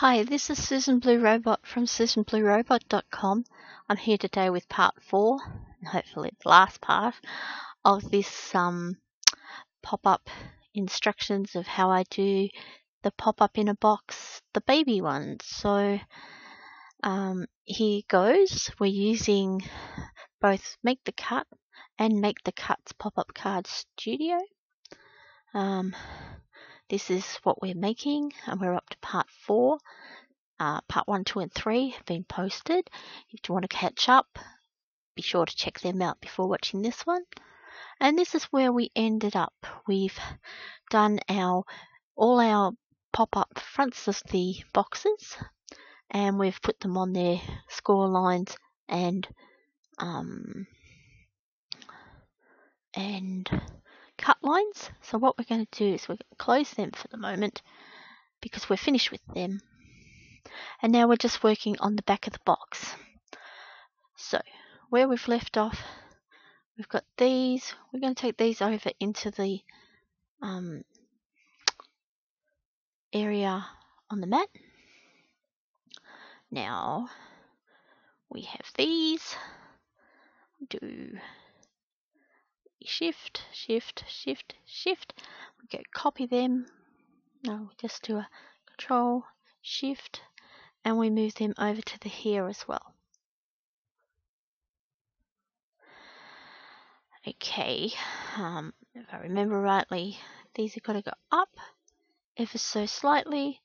Hi, this is Susan Blue Robot from SusanBlueRobot.com. I'm here today with part 4, and hopefully the last part, of this pop-up instructions of how I do the pop-up in a box, the baby ones. So here goes. We're using both Make the Cut and Make the Cuts Pop-Up Card Studio. This is what we're making, and we're up to part 4. Part 1, 2, and 3 have been posted. If you want to catch up, be sure to check them out before watching this one. And this is where we ended up. We've done all our pop-up fronts of the boxes, and we've put them on their score lines and cut lines. So what we're going to do is we're going to close them for the moment because we're finished with them. And now we're just working on the back of the box. So where we've left off, we've got these. We're going to take these over into the area on the mat. Now we have these. Do shift, shift, shift, shift. We go copy them. No, just do a control, shift, and we move them over to the here as well. Okay, if I remember rightly, these have got to go up ever so slightly,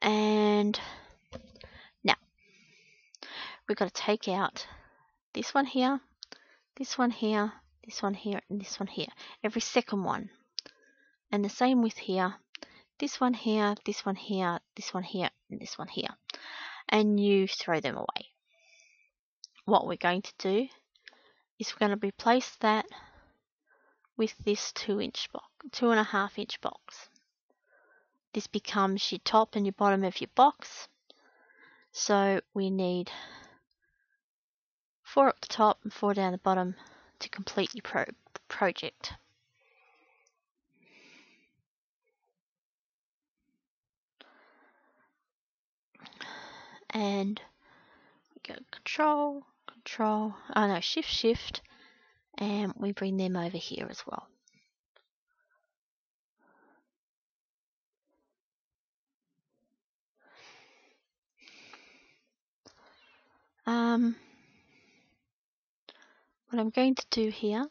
and now we've got to take out this one here, this one here, this one here, and this one here, every second one. And the same with here, this one here, this one here, this one here, and this one here. And you throw them away. What we're going to do is we're going to replace that with this 2.5 inch box. This becomes your top and your bottom of your box. So we need 4 up the top and 4 down the bottom to complete your project. And we go shift, and we bring them over here as well. What I'm going to do here,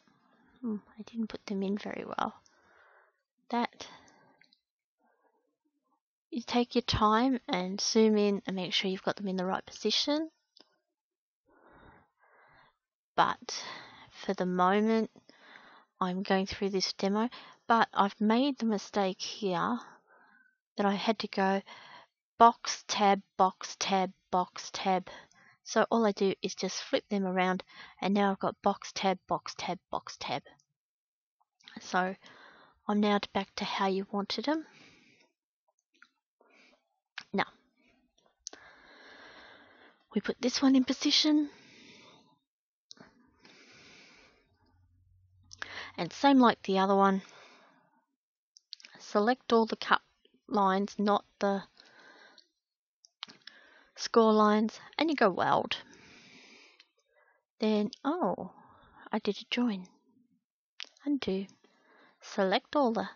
I didn't put them in very well. You take your time and zoom in and make sure you've got them in the right position. But for the moment, I'm going through this demo, but I've made the mistake here that I had to go box, tab, box, tab, box, tab. So all I do is just flip them around, and now I've got box, tab, box, tab, box, tab. So I'm now back to how you wanted them. Now, we put this one in position. And same like the other one, select all the cut lines, not the score lines, and you go weld. Then, I did a join. Undo. Select all the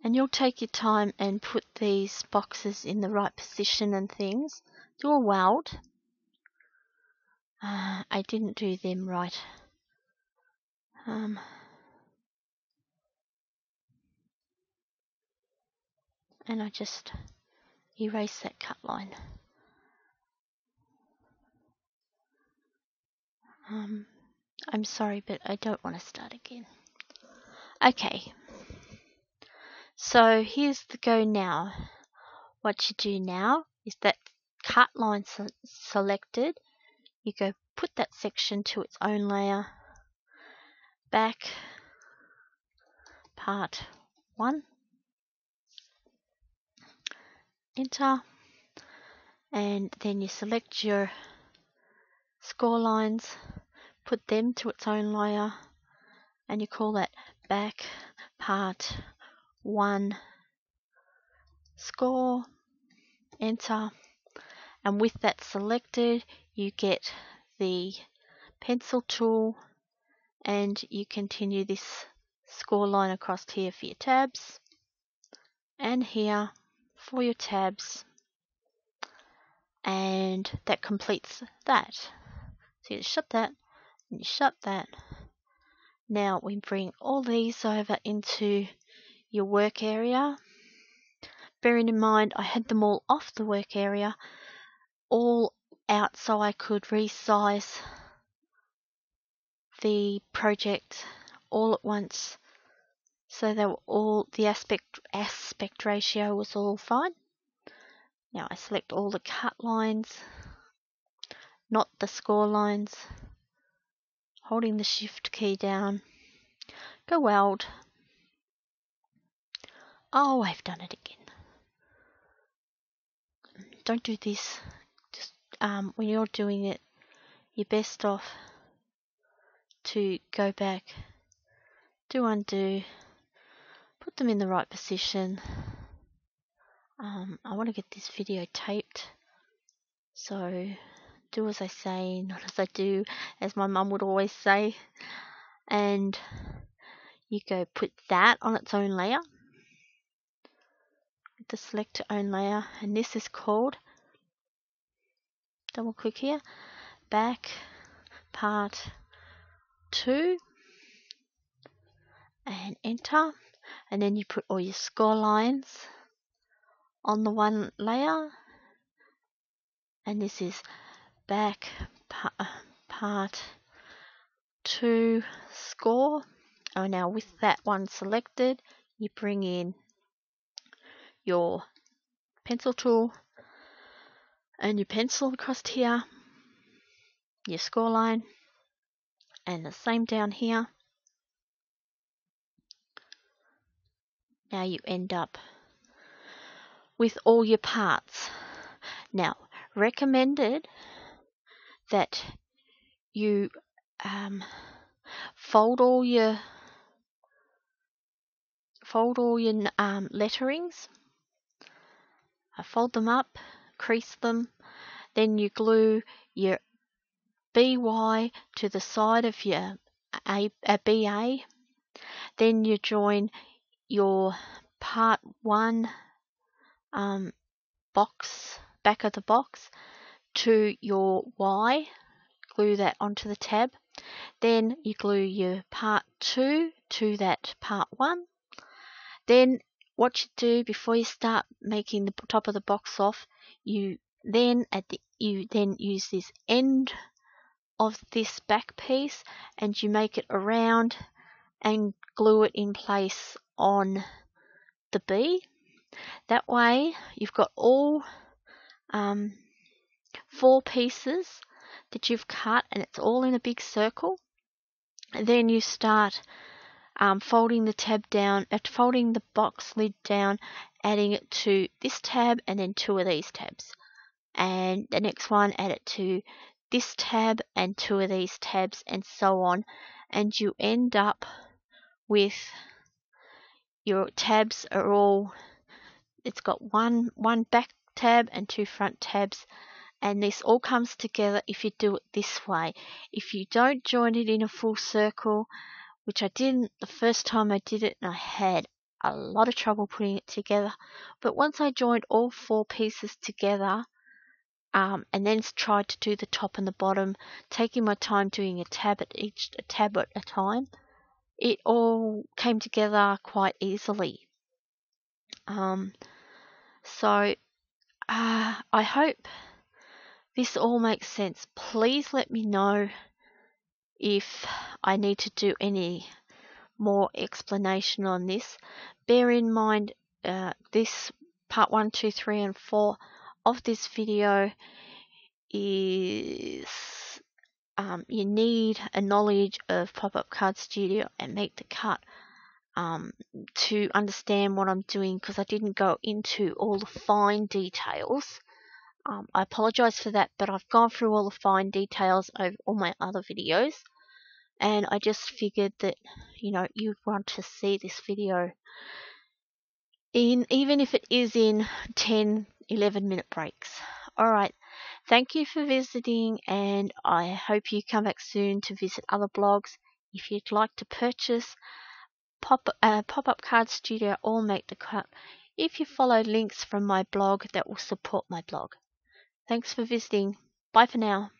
and you'll take your time and put these boxes in the right position and things. Do a weld. I didn't do them right. And I just erase that cut line. I'm sorry, but I don't want to start again. Okay. So here's the go now. What you do now is that cut line selected, you go put that section to its own layer, back, part 1, enter, and then you select your score lines, put them to its own layer, and you call that back, part 1 score, enter, and with that selected you get the pencil tool and you continue this score line across here for your tabs and here for your tabs, and that completes that. So you shut that and you shut that. Now we bring all these over into your work area. Bearing in mind I had them all off the work area, all out so I could resize the project all at once, so they were all, the aspect ratio was all fine. Now I select all the cut lines, not the score lines, holding the shift key down, go weld. Oh, I've done it again. Don't do this. Just when you're doing it, you're best off to go back, do undo, put them in the right position. I want to get this video taped, so do as I say, not as I do, as my mum would always say. And you go put that on its own layer, the select own layer, and this is called, double click here, back part 2 and enter, and then you put all your score lines on the one layer, and this is back part 2 score. Oh, now with that one selected, you bring in your pencil tool and your pencil across here, your score line, and the same down here. Now you end up with all your parts. Now, recommended that you fold all your letterings. Fold them up, crease them, then you glue your BY to the side of your BA. Then you join your part 1 box, back of the box, to your Y, glue that onto the tab. Then you glue your part 2 to that part 1. Then what you do before you start making the top of the box off, you then use this end of this back piece and you make it around and glue it in place on the B. That way you've got all 4 pieces that you've cut and it's all in a big circle. And then you start folding the tab down, folding the box lid down, adding it to this tab and then 2 of these tabs. And the next one, add it to this tab and 2 of these tabs, and so on. And you end up with your tabs are all, it's got one back tab and 2 front tabs. And this all comes together if you do it this way. If you don't join it in a full circle, which I didn't the first time I did it, and I had a lot of trouble putting it together. But once I joined all 4 pieces together, and then tried to do the top and the bottom, taking my time doing a tab at a time, it all came together quite easily. So I hope this all makes sense. Please let me know if I need to do any more explanation on this. Bear in mind this part 1, 2, 3 and 4 of this video is you need a knowledge of Pop-Up Card Studio and Make the Cut to understand what I'm doing, because I didn't go into all the fine details. I apologize for that, but I've gone through all the fine details over all my other videos. and I just figured that, you know, you'd want to see this video even if it is in 10-11 minute breaks. Alright, thank you for visiting, and I hope you come back soon to visit other blogs. If you'd like to purchase Pop-Up Card Studio or Make the Cut, if you follow links from my blog, that will support my blog. Thanks for visiting. Bye for now.